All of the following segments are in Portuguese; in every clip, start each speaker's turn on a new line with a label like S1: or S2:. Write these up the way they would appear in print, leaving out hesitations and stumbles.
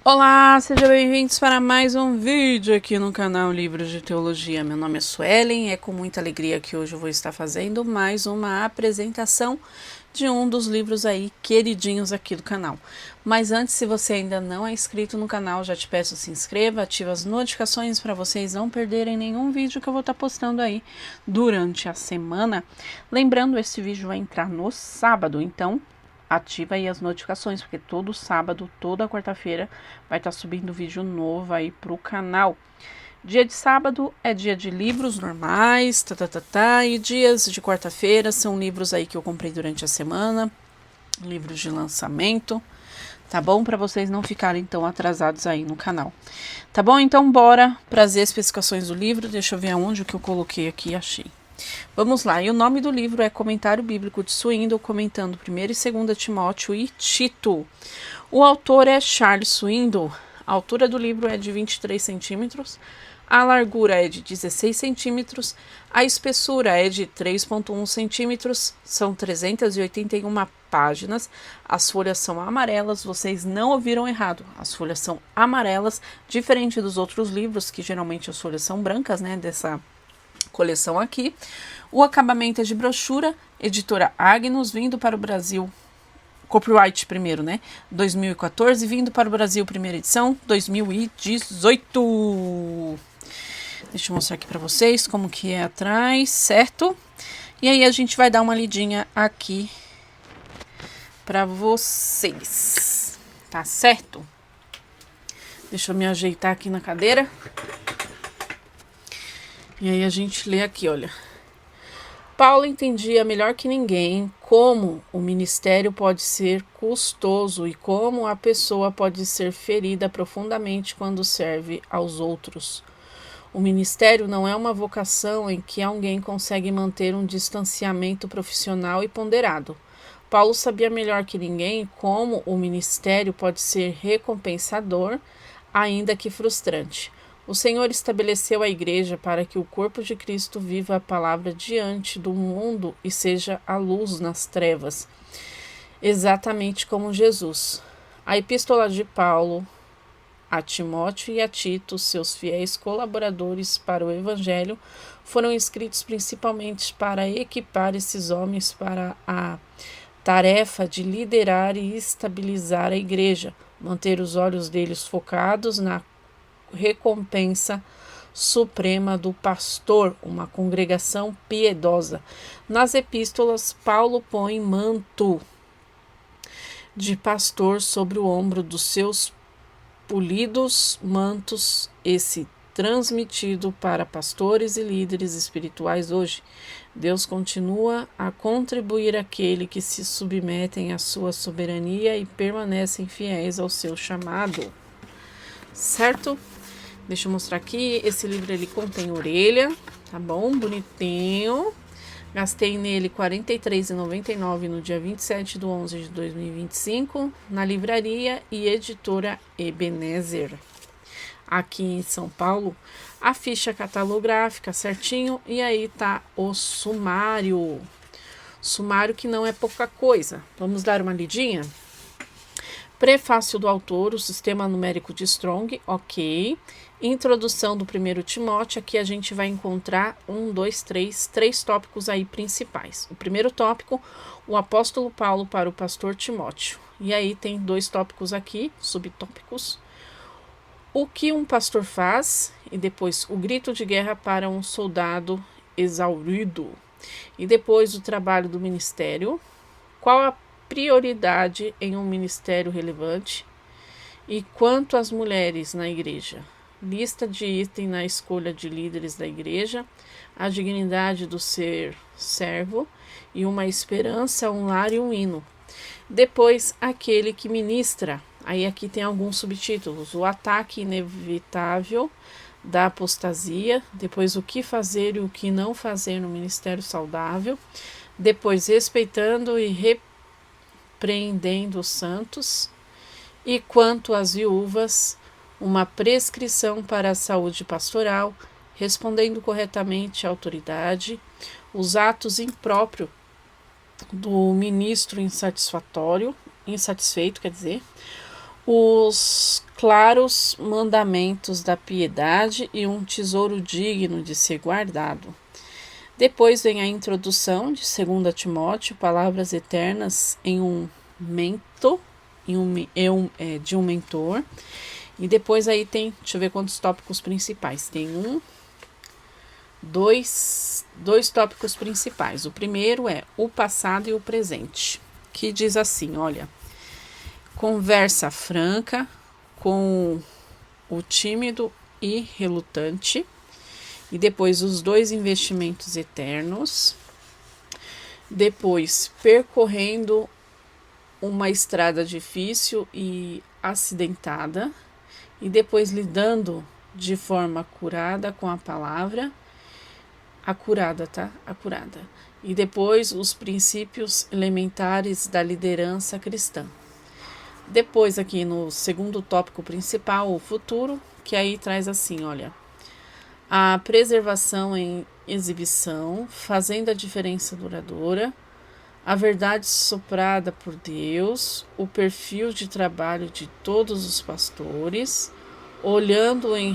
S1: Olá, sejam bem-vindos para mais um vídeo aqui no canal Livros de Teologia. Meu nome é Suelen e é com muita alegria que hoje eu vou estar fazendo mais uma apresentação de um dos livros aí queridinhos aqui do canal. Mas antes, se você ainda não é inscrito no canal, já te peço se inscreva, ative as notificações para vocês não perderem nenhum vídeo que eu vou estar postando aí durante a semana. Lembrando, esse vídeo vai entrar no sábado, então ativa aí as notificações, porque todo sábado, toda quarta-feira vai estar subindo vídeo novo aí pro canal. Dia de sábado é dia de livros normais, e dias de quarta-feira são livros aí que eu comprei durante a semana, livros de lançamento, tá bom? Para vocês não ficarem tão atrasados aí no canal. Tá bom? Então bora para as especificações do livro, deixa eu ver aonde o que eu coloquei aqui e achei. Vamos lá, e o nome do livro é Comentário Bíblico de Swindoll, comentando 1º e 2º Timóteo e Tito. O autor é Charles Swindoll, a altura do livro é de 23 centímetros, a largura é de 16 centímetros, a espessura é de 3,1 centímetros, são 381 páginas, as folhas são amarelas, vocês não ouviram errado, as folhas são amarelas, diferente dos outros livros, que geralmente as folhas são brancas, né, dessa coleção aqui. O acabamento é de brochura, editora Agnus, vindo para o Brasil, copyright primeiro, né, 2014, vindo para o Brasil, primeira edição, 2018. Deixa eu mostrar aqui para vocês como que é atrás, certo? E aí a gente vai dar uma lidinha aqui para vocês, tá certo? Deixa eu me ajeitar aqui na cadeira. E aí a gente lê aqui, olha. Paulo entendia melhor que ninguém como o ministério pode ser custoso e como a pessoa pode ser ferida profundamente quando serve aos outros. O ministério não é uma vocação em que alguém consegue manter um distanciamento profissional e ponderado. Paulo sabia melhor que ninguém como o ministério pode ser recompensador, ainda que frustrante. O Senhor estabeleceu a igreja para que o corpo de Cristo viva a palavra diante do mundo e seja a luz nas trevas, exatamente como Jesus. A epístola de Paulo a Timóteo e a Tito, seus fiéis colaboradores para o Evangelho, foram escritos principalmente para equipar esses homens para a tarefa de liderar e estabilizar a igreja, manter os olhos deles focados na recompensa suprema do pastor, uma congregação piedosa. Nas epístolas, Paulo põe manto de pastor sobre o ombro dos seus polidos mantos, esse transmitido para pastores e líderes espirituais hoje. Deus continua a contribuir àquele que se submetem à sua soberania e permanecem fiéis ao seu chamado. Certo? Deixa eu mostrar aqui, esse livro ele contém orelha, tá bom? Bonitinho. Gastei nele R$ 43,99 no dia 27/11/2025, na livraria e editora Ebenezer, aqui em São Paulo. A ficha catalográfica certinho, e aí tá o sumário. Sumário que não é pouca coisa. Vamos dar uma lidinha? Prefácio do autor, o sistema numérico de Strong, ok. Introdução do 1º Timóteo, aqui a gente vai encontrar três tópicos aí principais. O primeiro tópico, o apóstolo Paulo para o pastor Timóteo. E aí tem 2 tópicos aqui, subtópicos. O que um pastor faz, e depois o grito de guerra para um soldado exaurido. E depois o trabalho do ministério. Qual a prioridade em um ministério relevante? E quanto às mulheres na igreja? Lista de itens na escolha de líderes da igreja, a dignidade do ser servo e uma esperança, um lar e um hino. Depois, aquele que ministra. Aí aqui tem alguns subtítulos. O ataque inevitável da apostasia. Depois, o que fazer e o que não fazer no ministério saudável. Depois, respeitando e repreendendo os santos. E quanto às viúvas, uma prescrição para a saúde pastoral, respondendo corretamente à autoridade, os atos impróprios do ministro insatisfeito, os claros mandamentos da piedade e um tesouro digno de ser guardado. Depois vem a introdução de 2 Timóteo, palavras eternas em um mento, de um mentor. E depois aí tem, deixa eu ver quantos tópicos principais. Tem dois tópicos principais. O primeiro é o passado e o presente, que diz assim, olha, conversa franca com o tímido e relutante. E depois os 2 investimentos eternos. Depois, percorrendo uma estrada difícil e acidentada. E depois lidando de forma curada com a palavra. Acurada, tá? Acurada. E depois os princípios elementares da liderança cristã. Depois aqui no segundo tópico principal, o futuro, que aí traz assim, olha, a preservação em exibição, fazendo a diferença duradoura, a verdade soprada por Deus, o perfil de trabalho de todos os pastores, olhando em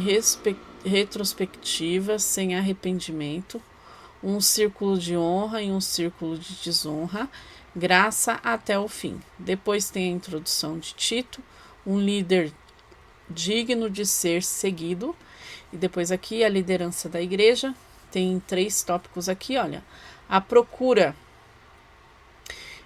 S1: retrospectiva, sem arrependimento, um círculo de honra e um círculo de desonra, graça até o fim. Depois tem a introdução de Tito, um líder digno de ser seguido. E depois aqui a liderança da igreja. Tem 3 tópicos aqui, olha. A procura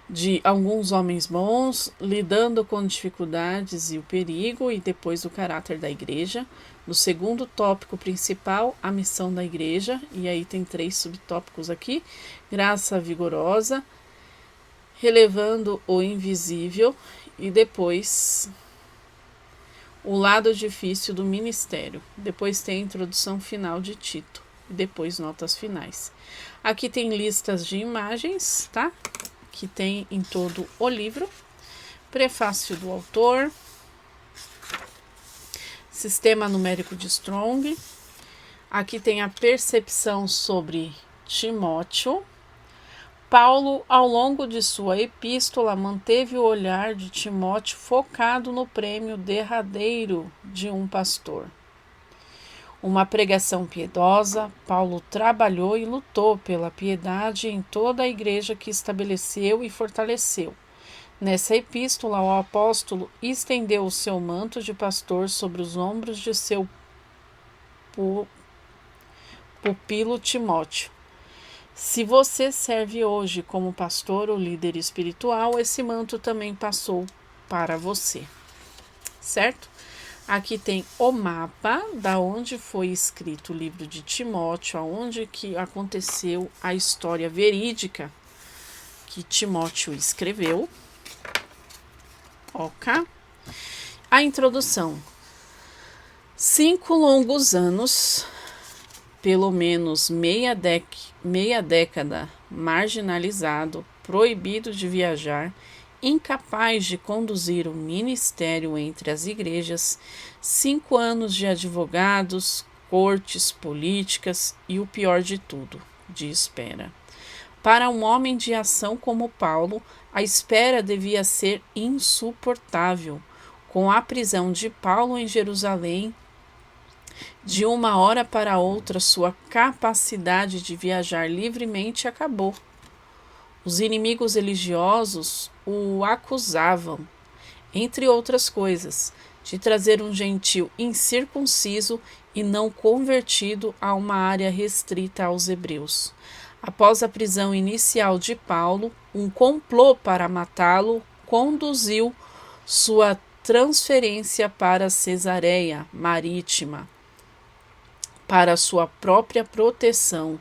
S1: de alguns homens bons, lidando com dificuldades e o perigo, e depois o caráter da igreja. No segundo tópico principal, a missão da igreja, e aí tem 3 subtópicos aqui. Graça vigorosa, relevando o invisível, e depois o lado difícil do ministério. Depois tem a introdução final de Tito, e depois notas finais. Aqui tem listas de imagens, tá? Que tem em todo o livro. Prefácio do autor. Sistema numérico de Strong. Aqui tem a percepção sobre Timóteo. Paulo, ao longo de sua epístola, manteve o olhar de Timóteo focado no prêmio derradeiro de um pastor. Uma pregação piedosa, Paulo trabalhou e lutou pela piedade em toda a igreja que estabeleceu e fortaleceu. Nessa epístola, o apóstolo estendeu o seu manto de pastor sobre os ombros de seu pupilo Timóteo. Se você serve hoje como pastor ou líder espiritual, esse manto também passou para você, certo? Aqui tem o mapa da onde foi escrito o livro de Timóteo, aonde que aconteceu a história verídica que Timóteo escreveu. Ok? A introdução. 5 longos anos, pelo menos meia década marginalizado, proibido de viajar, incapaz de conduzir o ministério entre as igrejas, 5 anos de advogados, cortes políticas e o pior de tudo, de espera. Para um homem de ação como Paulo, a espera devia ser insuportável. Com a prisão de Paulo em Jerusalém, de uma hora para outra, sua capacidade de viajar livremente acabou. Os inimigos religiosos o acusavam, entre outras coisas, de trazer um gentil incircunciso e não convertido a uma área restrita aos hebreus. Após a prisão inicial de Paulo, um complô para matá-lo conduziu sua transferência para Cesareia Marítima, para sua própria proteção.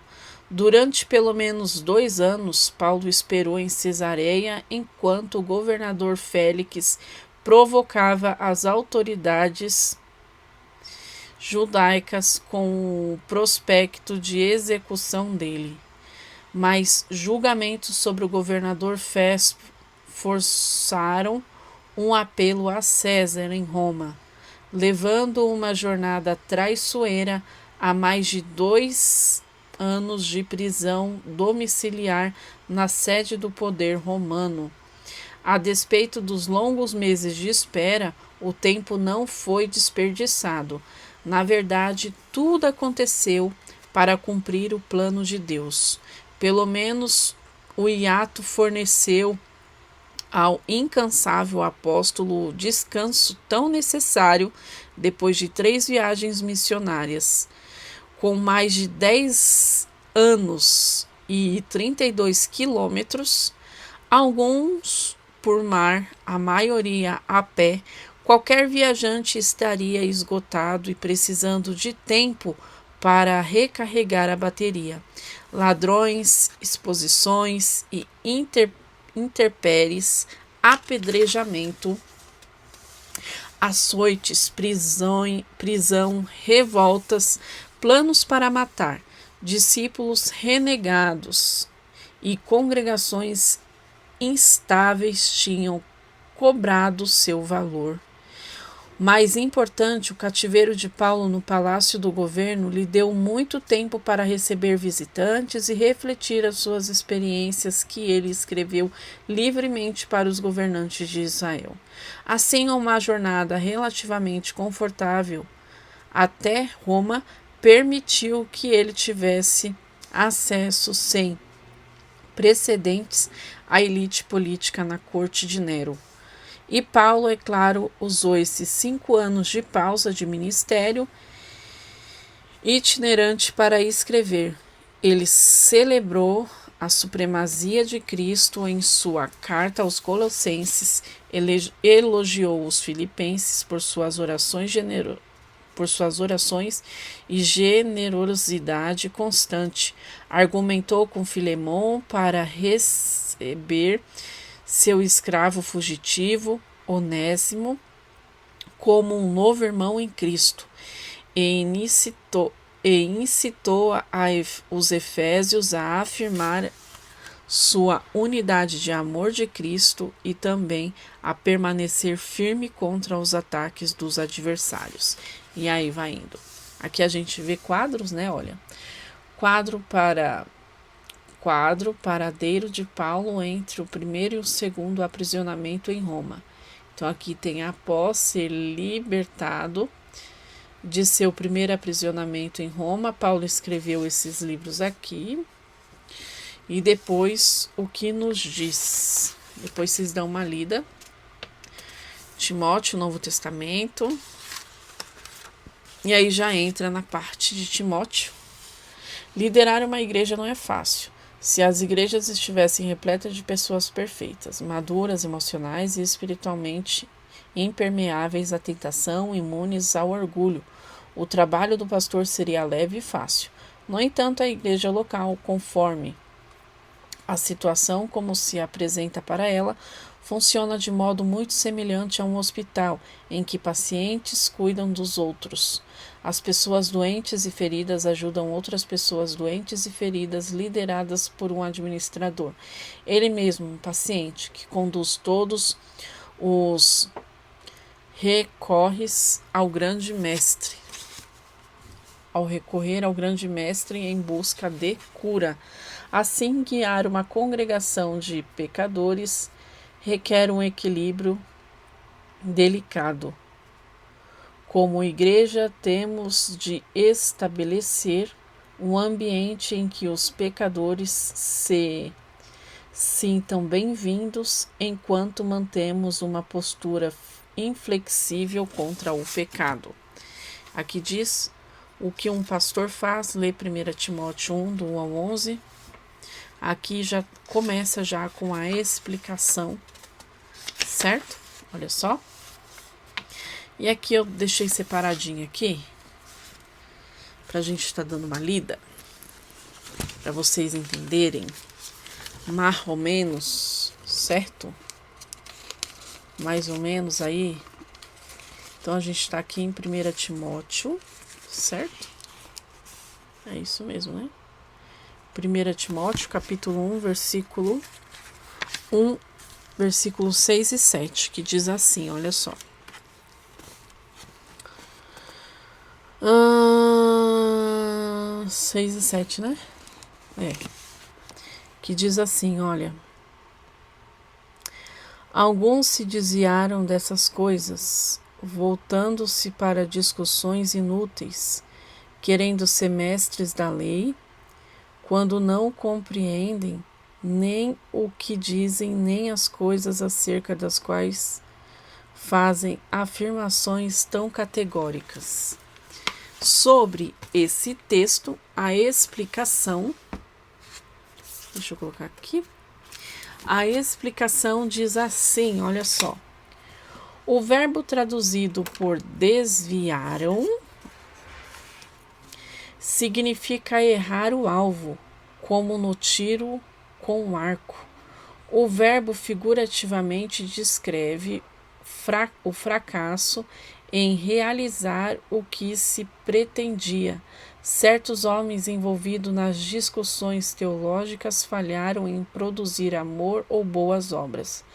S1: Durante pelo menos 2 anos, Paulo esperou em Cesareia enquanto o governador Félix provocava as autoridades judaicas com o prospecto de execução dele. Mas julgamentos sobre o governador Festo forçaram um apelo a César em Roma, levando uma jornada traiçoeira a mais de 2 anos de prisão domiciliar na sede do poder romano. A despeito dos longos meses de espera, o tempo não foi desperdiçado. Na verdade, tudo aconteceu para cumprir o plano de Deus. Pelo menos o hiato forneceu ao incansável apóstolo o descanso tão necessário depois de 3 viagens missionárias. Com mais de 10 anos e 32 quilômetros, alguns por mar, a maioria a pé, qualquer viajante estaria esgotado e precisando de tempo para recarregar a bateria. Ladrões, exposições e intempéries, apedrejamento, açoites, prisão, revoltas, planos para matar, discípulos renegados e congregações instáveis tinham cobrado seu valor. Mais importante, o cativeiro de Paulo no palácio do governo lhe deu muito tempo para receber visitantes e refletir as suas experiências que ele escreveu livremente para os governantes de Israel. Assim, uma jornada relativamente confortável até Roma permitiu que ele tivesse acesso sem precedentes à elite política na corte de Nero. E Paulo, é claro, usou esses 5 anos de pausa de ministério itinerante para escrever. Ele celebrou a supremacia de Cristo em sua carta aos Colossenses, elogiou os filipenses por suas orações e generosidade constante, argumentou com Filemon para receber seu escravo fugitivo, Onésimo, como um novo irmão em Cristo, e incitou os efésios a afirmar sua unidade de amor de Cristo e também a permanecer firme contra os ataques dos adversários. E aí vai indo. Aqui a gente vê quadros, né? Olha, paradeiro de Paulo entre o primeiro e o segundo aprisionamento em Roma. Então aqui tem após ser libertado de seu primeiro aprisionamento em Roma, Paulo escreveu esses livros aqui. E depois o que nos diz? Depois vocês dão uma lida. Timóteo, Novo Testamento. E aí já entra na parte de Timóteo. Liderar uma igreja não é fácil. Se as igrejas estivessem repletas de pessoas perfeitas, maduras, emocionais e espiritualmente impermeáveis à tentação, imunes ao orgulho, o trabalho do pastor seria leve e fácil. No entanto, a igreja local, conforme a situação como se apresenta para ela, funciona de modo muito semelhante a um hospital, em que pacientes cuidam dos outros. As pessoas doentes e feridas ajudam outras pessoas doentes e feridas, lideradas por um administrador. Ele mesmo, um paciente, que conduz todos os recorres ao grande mestre. Ao recorrer ao grande mestre em busca de cura. Assim, guiar uma congregação de pecadores requer um equilíbrio delicado. Como igreja, temos de estabelecer um ambiente em que os pecadores se sintam bem-vindos, enquanto mantemos uma postura inflexível contra o pecado. Aqui diz o que um pastor faz, lê 1 Timóteo 1, do 1 ao 11. Aqui já começa já com a explicação, certo? Olha só. E aqui eu deixei separadinho aqui, pra gente estar dando uma lida, para vocês entenderem mais ou menos, certo? Mais ou menos aí. Então a gente está aqui em 1 Timóteo, certo? É isso mesmo, né? 1 Timóteo, capítulo 1, versículo 6 e 7, que diz assim, olha só. 6 e 7, né? Que diz assim, olha. Alguns se desviaram dessas coisas, voltando-se para discussões inúteis, querendo ser mestres da lei, quando não compreendem nem o que dizem, nem as coisas acerca das quais fazem afirmações tão categóricas. Sobre esse texto, a explicação. Deixa eu colocar aqui. A explicação diz assim, olha só. O verbo traduzido por desviaram significa errar o alvo, como no tiro com o arco. O verbo figurativamente descreve o fracasso em realizar o que se pretendia. Certos homens envolvidos nas discussões teológicas falharam em produzir amor ou boas obras.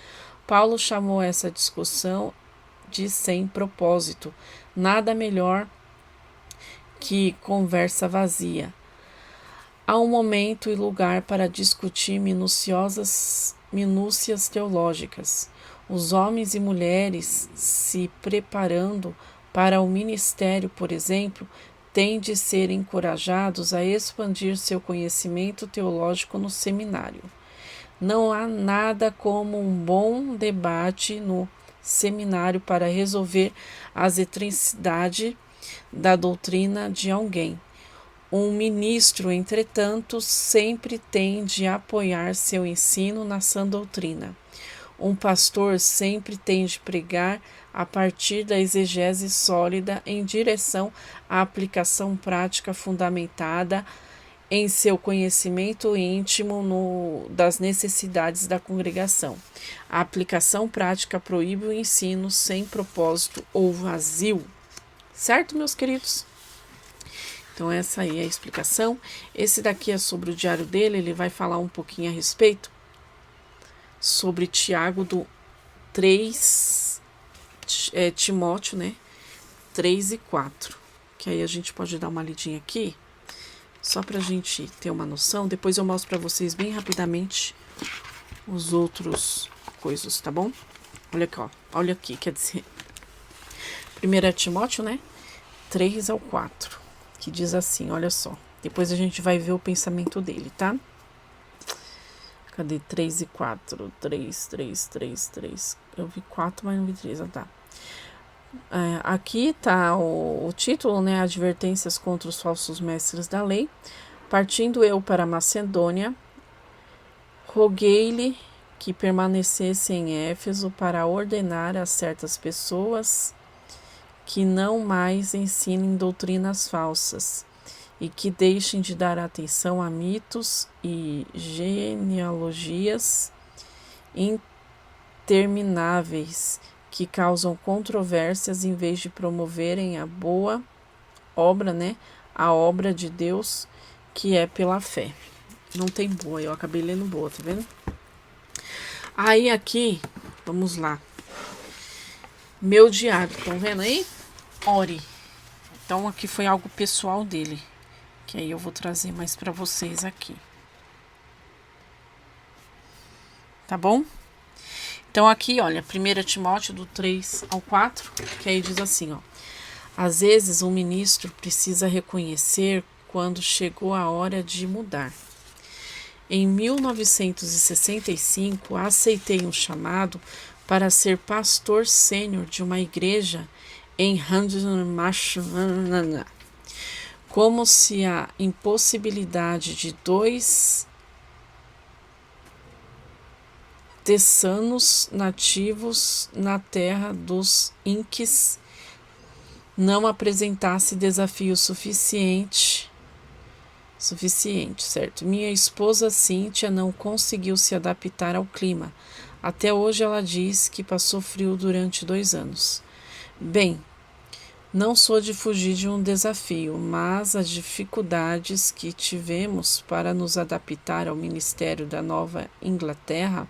S1: Paulo chamou essa discussão de sem propósito. Nada melhor que conversa vazia. Há um momento e lugar para discutir minúcias teológicas. Os homens e mulheres se preparando para o ministério, por exemplo, têm de ser encorajados a expandir seu conhecimento teológico no seminário. Não há nada como um bom debate no seminário para resolver as excentricidades da doutrina de alguém. Um ministro, entretanto, sempre tem de apoiar seu ensino na sã doutrina. Um pastor sempre tem de pregar a partir da exegese sólida em direção à aplicação prática fundamentada em seu conhecimento íntimo das necessidades da congregação. A aplicação prática proíbe o ensino sem propósito ou vazio. Certo, meus queridos? Então, essa aí é a explicação. Esse daqui é sobre o diário dele, ele vai falar um pouquinho a respeito sobre Tiago do 3, Timóteo, né? 3 e 4. Que aí a gente pode dar uma lidinha aqui, só pra gente ter uma noção. Depois eu mostro pra vocês bem rapidamente os outros coisas, tá bom? Olha aqui, ó. Olha aqui, quer dizer, 1 Timóteo, né? 3 ao 4. Que diz assim, olha só. Depois a gente vai ver o pensamento dele, tá? Cadê 3 e 4? 3. Eu vi 4, mas não vi 3. Tá. Aqui tá o título, né? Advertências contra os falsos mestres da lei. Partindo eu para Macedônia, roguei-lhe que permanecesse em Éfeso para ordenar a certas pessoas que não mais ensinem doutrinas falsas e que deixem de dar atenção a mitos e genealogias intermináveis que causam controvérsias em vez de promoverem a boa obra, né? A obra de Deus que é pela fé. Não tem boa, eu acabei lendo boa, tá vendo? Aí aqui, vamos lá. Meu diário, estão vendo aí? Ore. Então aqui foi algo pessoal dele, que aí eu vou trazer mais para vocês aqui. Tá bom? Então aqui, olha, 1 Timóteo do 3 ao 4, que aí diz assim, ó. Às vezes um ministro precisa reconhecer quando chegou a hora de mudar. Em 1965, aceitei um chamado para ser pastor sênior de uma igreja em Handmachana, como se a impossibilidade de 2 tessanos nativos na terra dos Inques não apresentasse desafio suficiente, certo? Minha esposa Cíntia não conseguiu se adaptar ao clima. Até hoje ela diz que passou frio durante 2 anos. Bem, não sou de fugir de um desafio, mas as dificuldades que tivemos para nos adaptar ao ministério da Nova Inglaterra,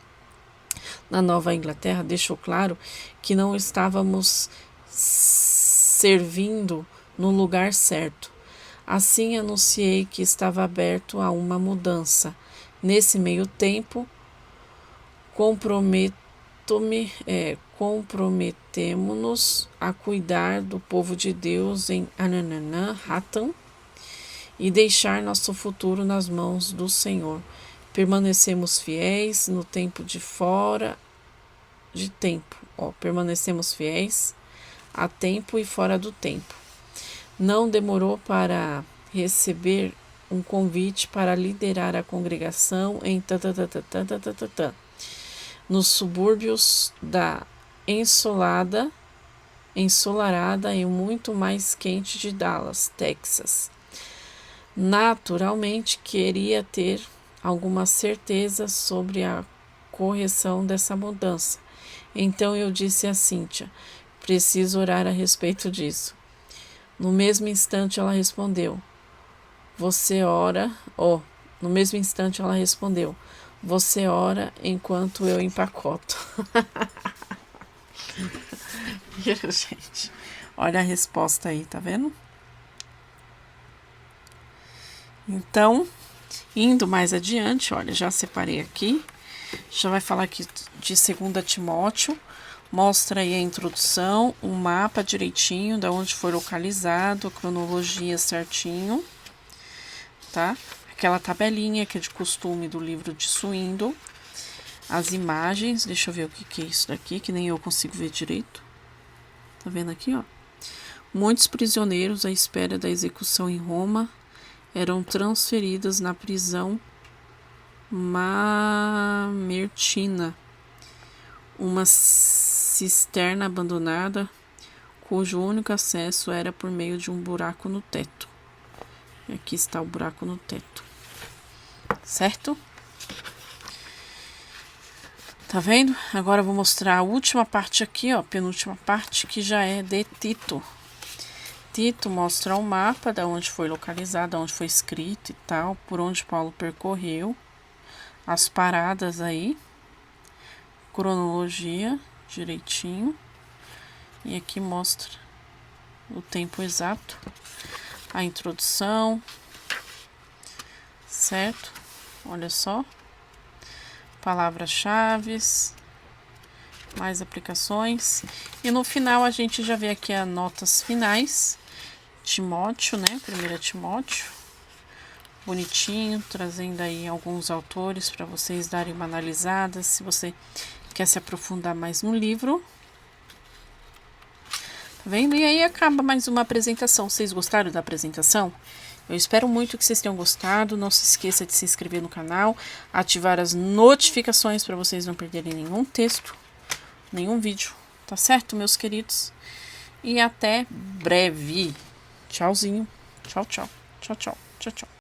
S1: deixou claro que não estávamos servindo no lugar certo. Assim anunciei que estava aberto a uma mudança. Nesse meio tempo, comprometemo-nos a cuidar do povo de Deus em Ananã, Ratan, e deixar nosso futuro nas mãos do Senhor. Permanecemos fiéis no tempo de fora de tempo. Permanecemos fiéis a tempo e fora do tempo. Não demorou para receber um convite para liderar a congregação em nos subúrbios da ensolarada e muito mais quente de Dallas, Texas. Naturalmente, queria ter alguma certeza sobre a correção dessa mudança. Então eu disse a Cíntia: preciso orar a respeito disso. No mesmo instante ela respondeu: você ora. No mesmo instante ela respondeu: você ora enquanto eu empacoto. Gente, olha a resposta aí, tá vendo? Então, indo mais adiante, olha, já separei aqui, já vai falar aqui de 2 Timóteo, mostra aí a introdução, um mapa direitinho, da onde foi localizado, a cronologia certinho, tá? Aquela tabelinha que é de costume do livro de Swindle, as imagens, deixa eu ver o que é isso daqui, que nem eu consigo ver direito, tá vendo aqui, ó? Muitos prisioneiros à espera da execução em Roma eram transferidas na prisão Mamertina, uma cisterna abandonada cujo único acesso era por meio de um buraco no teto. E aqui está o buraco no teto, certo? Tá vendo? Agora eu vou mostrar a última parte aqui, ó, penúltima parte, que já é de Tito. Tito mostra o mapa da onde foi localizado, onde foi escrito e tal, por onde Paulo percorreu, as paradas aí, cronologia direitinho, e aqui mostra o tempo exato, a introdução, certo? Olha só, palavras-chave, mais aplicações, e no final a gente já vê aqui as notas finais. Timóteo, né? 1 Timóteo, bonitinho, trazendo aí alguns autores para vocês darem uma analisada, se você quer se aprofundar mais no livro. Tá vendo? E aí acaba mais uma apresentação. Vocês gostaram da apresentação? Eu espero muito que vocês tenham gostado. Não se esqueça de se inscrever no canal, ativar as notificações para vocês não perderem nenhum texto, nenhum vídeo. Tá certo, meus queridos? E até breve. Tchauzinho. Tchau, tchau. Tchau, tchau. Tchau, tchau.